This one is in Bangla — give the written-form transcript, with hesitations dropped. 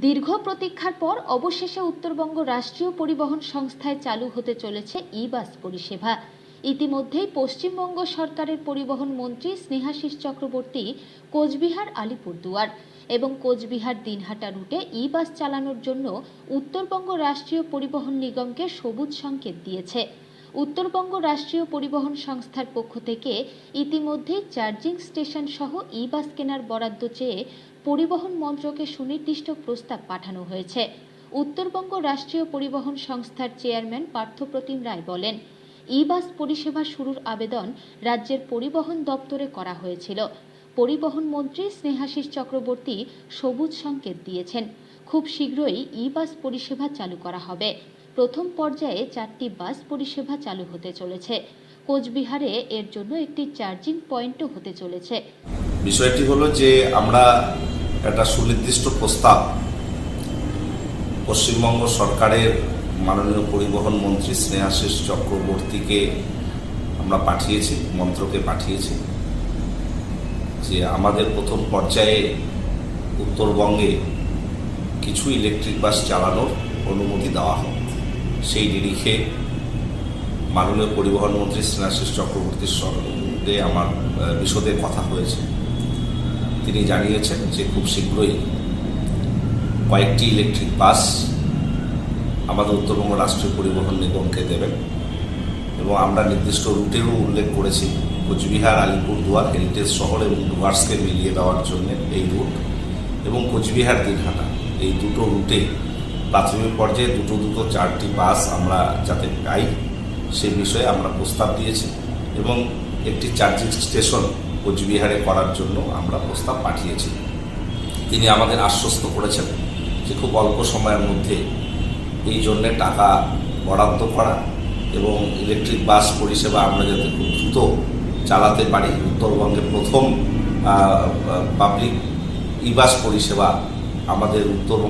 দীর্ঘ প্রতীক্ষার পর অবশেষে উত্তরবঙ্গ রাষ্ট্রীয় পরিবহন সংস্থায় চালু হতে চলেছে ই-বাস পরিষেবা। ইতিমধ্যেই পশ্চিমবঙ্গ সরকারের পরিবহন মন্ত্রী স্নেহাশিস চক্রবর্তী কোচবিহার আলিপুরদুয়ার এবং কোচবিহার দিনহাটা রুটে ই-বাস চালানোর জন্য উত্তরবঙ্গ রাষ্ট্রীয় পরিবহন নিগমকে সবুজ সংকেত দিয়েছে। উত্তরবঙ্গ রাষ্ট্রীয় পরিবহন সংস্থার পক্ষ থেকে ইতিমধ্যেই চার্জিং স্টেশন সহ ই-বাস কেনার বরাদ্দ চেয়ে পরিবহন মন্ত্রকে সুনির্দিষ্ট প্রস্তাব পাঠানো হয়েছে। উত্তরবঙ্গ রাষ্ট্রীয় পরিবহন সংস্থার চেয়ারম্যান পার্থপ্রতিম রায় বলেন, ই-বাস পরিষেবা শুরুর আবেদন রাজ্যের পরিবহন দপ্তরে করা হয়েছিল। পরিবহন মন্ত্রী স্নেহাশিস চক্রবর্তী সবুজ সংকেত দিয়েছেন। খুব শীঘ্রই ই-বাস পরিষেবা চালু করা হবে। প্রথম পর্যায়ে 4টি বাস পরিষেবা চালু হতে চলেছে। কোচবিহারে এর জন্য একটি চার্জিং পয়েন্টও হতে চলেছে। বিষয়টি হলো যে আমরা একটা সুনির্দিষ্ট প্রস্তাব পশ্চিমবঙ্গ সরকারের মাননীয় পরিবহন মন্ত্রী স্নেহাশিস চক্রবর্তীকে আমরা পাঠিয়েছি, মন্ত্রকে পাঠিয়েছি যে আমাদের প্রথম পর্যায়ে উত্তরবঙ্গে কিছু ইলেকট্রিক বাস চালানোর অনুমতি দেওয়া হোক। সেই নিরিখে মাননীয় পরিবহন মন্ত্রী স্নেহাশিস চক্রবর্তীর সঙ্গে আমার বিশদে কথা হয়েছে। তিনি জানিয়েছেন যে খুব শীঘ্রই কয়েকটি ইলেকট্রিক বাস আমাদের উত্তরবঙ্গ রাষ্ট্রীয় পরিবহন নিগমকে দেবেন এবং আমরা নির্দিষ্ট রুটেরও উল্লেখ করেছি। কোচবিহার আলিপুরদুয়ার হেরিটেজ শহর এবং ডুয়ার্সকে মিলিয়ে দেওয়ার জন্য এই রুট এবং কোচবিহার দিনহাটা এই দুটো রুটে প্রাথমিক পর্যায়ে দুটো 4টি বাস আমরা যাতে পাই সে বিষয়ে আমরা প্রস্তাব দিয়েছি এবং একটি চার্জিং স্টেশন কোচবিহারে করার জন্য আমরা প্রস্তাব পাঠিয়েছি। তিনি আমাদের আশ্বস্ত করেছেন যে খুব অল্প সময়ের মধ্যে এই জন্যে টাকা বরাদ্দ করা এবং ইলেকট্রিক বাস পরিষেবা আমরা যাতে খুব দ্রুত চালাতে পারি। উত্তরবঙ্গের প্রথম পাবলিক ই বাস পরিষেবা আমাদের উত্তরবঙ্গ